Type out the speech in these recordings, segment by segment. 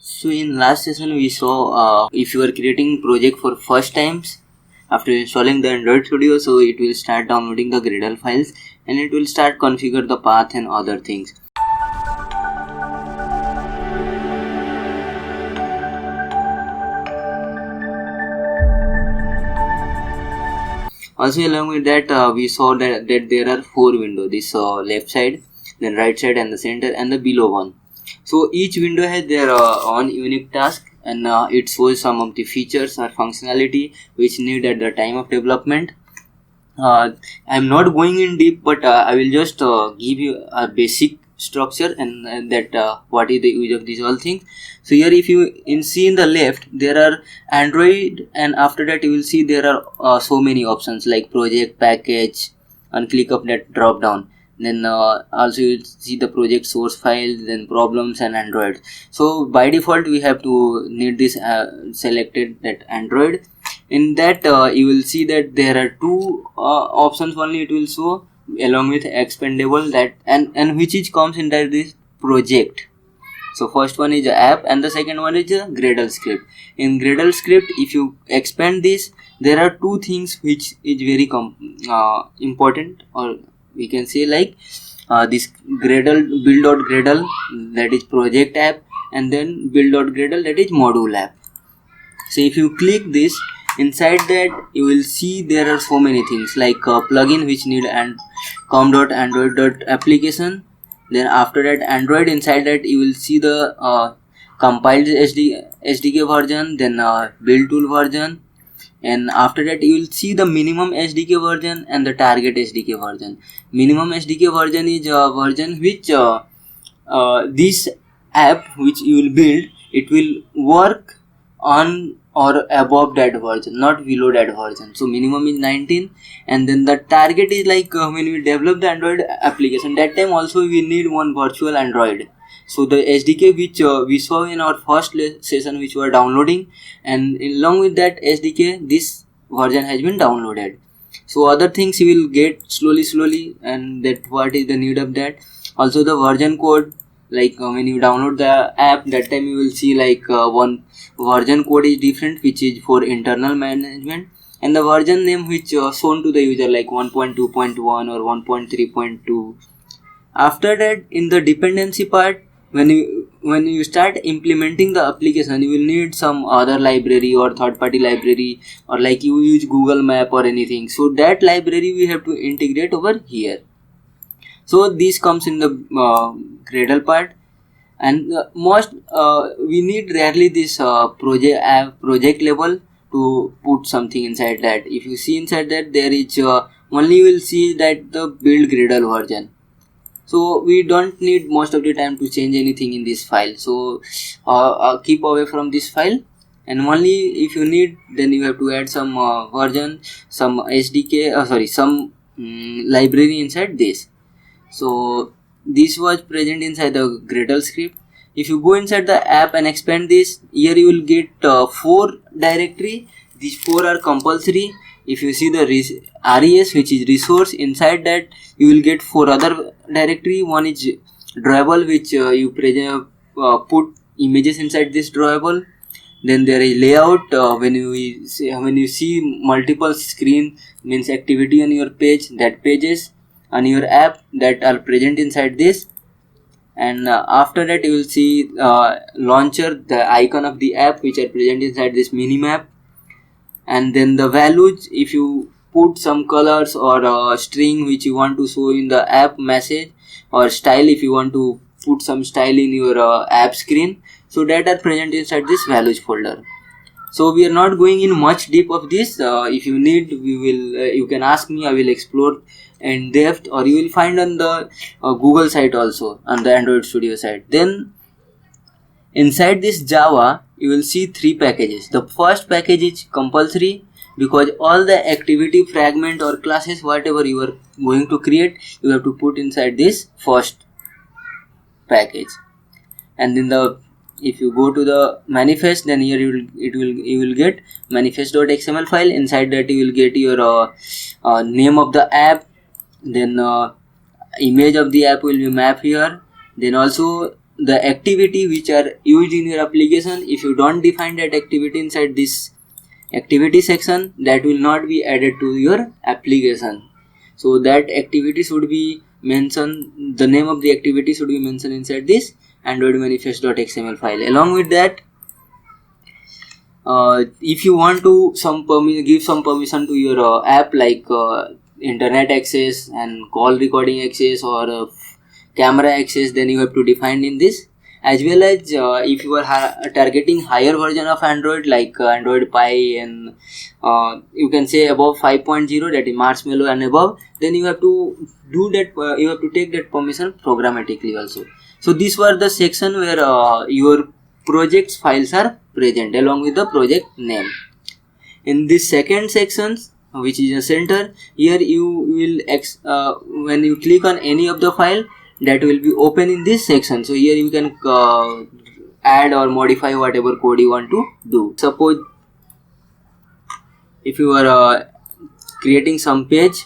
So in last session we saw if you are creating project for first times after installing the Android Studio, so it will start downloading the Gradle files and it will start configure the path and other things. Also along with that we saw that there are 4 windows, this left side, then right side and the center and the below one. So each window has their own unique task and it shows some of the features or functionality which need at the time of development. I'm not going in deep, but I will just give you a basic structure and that what is the use of these all things. So here if you see in the left there are Android, and after that you will see there are so many options like project, package, and click up that drop down. Then also you see the project source file, then problems and Android. So by default we have to need this selected that Android. In that you will see that there are 2 options only it will show along with expandable, that and which is comes inside this project. So first one is the app and the second one is the Gradle script. In Gradle script if you expand this, there are 2 things which is very important, or we can say like this Gradle build.gradle, that is project app, and then build.gradle, that is module app. So if you click this, inside that you will see there are so many things like plugin which need and com.android.application. Then after that Android, inside that you will see the compiled SDK version, then build tool version, and after that you will see the minimum SDK version and the target SDK version. Minimum SDK version is a version which this app which you will build, it will work on or above that version, not below that version. So minimum is 19, and then the target is like when we develop the Android application, that time also we need one virtual Android. So the SDK which we saw in our first session which we are downloading, and along with that SDK this version has been downloaded. So other things you will get slowly, and that what is the need of that. Also the version code, like when you download the app, that time you will see like one version code is different which is for internal management, and the version name which shown to the user like 1.2.1 or 1.3.2. after that in the dependency part, when you start implementing the application, you will need some other library or third party library, or like you use Google Map or anything, so that library we have to integrate over here. So this comes in the Gradle part, and most we need rarely this project level to put something inside that. If you see inside that, there is only you will see that the build Gradle version. So we don't need most of the time to change anything in this file. So keep away from this file, and only if you need, then you have to add some version, some SDK, some library inside this. So this was present inside the Gradle script. If you go inside the app and expand this, here you will get 4 directory. These 4 are compulsory. If you see the res which is resource, inside that you will get 4 other directory. One is drawable which you put images inside this drawable. Then there is layout, when you see multiple screen, means activity on your page, that pages on your app that are present inside this. And after that you will see launcher, the icon of the app which are present inside this minimap. And then the values, if you put some colors or string which you want to show in the app message, or style if you want to put some style in your app screen, so that are present inside this values folder. So we are not going in much deep of this. If you need, we will you can ask me, I will explore in depth, or you will find on the Google site also, on the Android Studio site. Then inside this Java you will see 3 packages. The first package is compulsory, because all the activity fragment or classes whatever you are going to create, you have to put inside this first package. And then if you go to the manifest, then here you will get manifest.xml file. Inside that you will get your name of the app, then image of the app will be mapped here. Then also the activity which are used in your application. If you don't define that activity inside this activity section, that will not be added to your application. So that activity should be mentioned, the name of the activity should be mentioned inside this Android manifest.xml file. Along with that, if you want to give some permission to your app, like internet access and call recording access or camera access, then you have to define in this. As well as if you are targeting higher version of Android, like Android Pie and you can say above 5.0, that is Marshmallow and above, then you have to do that, you have to take that permission programmatically also. So these were the section where your project's files are present along with the project name. In this second section, which is a center, here you will when you click on any of the file, that will be open in this section. So here you can add or modify whatever code you want to do. Suppose if you are creating some page,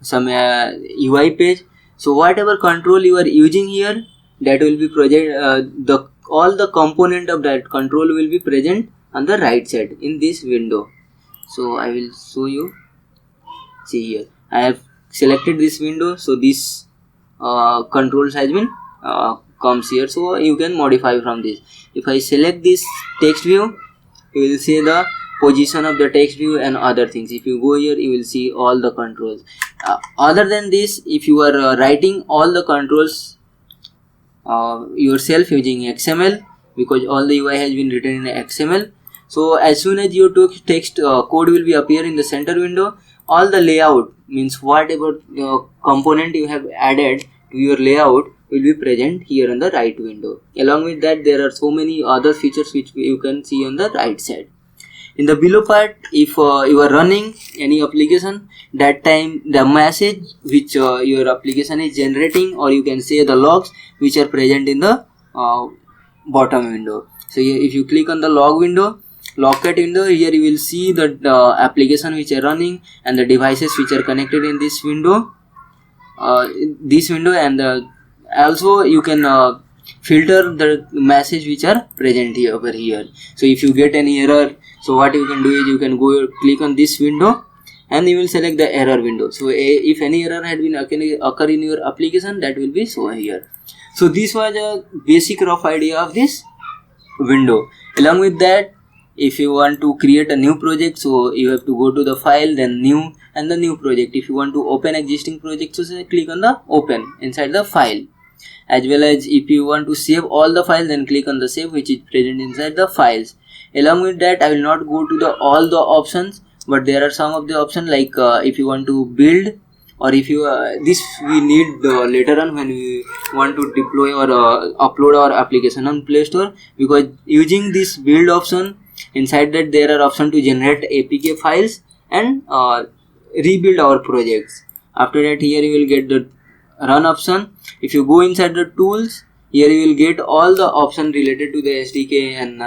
some UI page, so whatever control you are using here, that will be present, all the component of that control will be present on the right side in this window. So I will show you. See here, I have selected this window, so this controls has been comes here, so you can modify from this. If I select this text view, you will see the position of the text view and other things. If you go here, you will see all the controls. Other than this, if you are writing all the controls yourself using XML, because all the UI has been written in XML, so as soon as your text code will be appear in the center window, all the layout, means whatever component you have added to your layout, will be present here on the right window. Along with that, there are so many other features which you can see on the right side. In the below part, if you are running any application, that time the message which your application is generating, or you can say the logs which are present in the bottom window. So here, if you click on the logcat window, here you will see the application which are running and the devices which are connected in this window, and also you can filter the message which are present here over here. So if you get any error, so what you can do is you can go click on this window and you will select the error window. So if any error had been occur in your application, that will be shown here. So this was a basic rough idea of this window. Along with that, if you want to create a new project, so you have to go to the file, then new, and the new project. If you want to open existing project, so click on the open inside the file. As well as if you want to save all the files, then click on the save, which is present inside the files. Along with that, I will not go to all the options, but there are some of the options, like if you want to build, or if you this we need later on when we want to deploy or upload our application on Play Store, because using this build option, inside that there are options to generate APK files and rebuild our projects. After that, here you will get the run option. If you go inside the tools, here you will get all the options related to the SDK and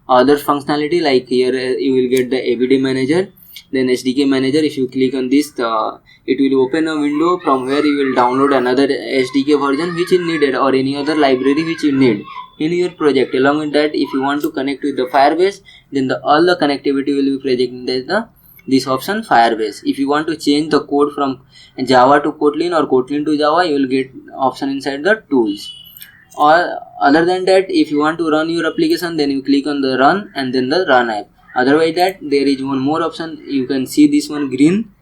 other functionality, like here you will get the AVD manager, then SDK manager. If you click on this, it will open a window from where you will download another SDK version which is needed, or any other library which you need in your project. Along with that, if you want to connect with the Firebase, then all the connectivity will be present in this option Firebase. If you want to change the code from Java to Kotlin or Kotlin to Java, you will get option inside the tools. Or other than that, if you want to run your application, then you click on the run and then the run app. Otherwise that, there is one more option, you can see this one green.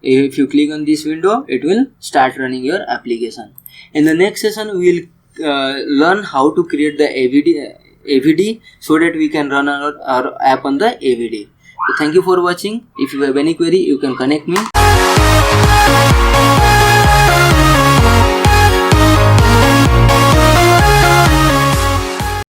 If you click on this window, it will start running your application. In the next session, we will learn how to create the AVD so that we can run our app on the AVD. So thank you for watching. If you have any query, you can connect me.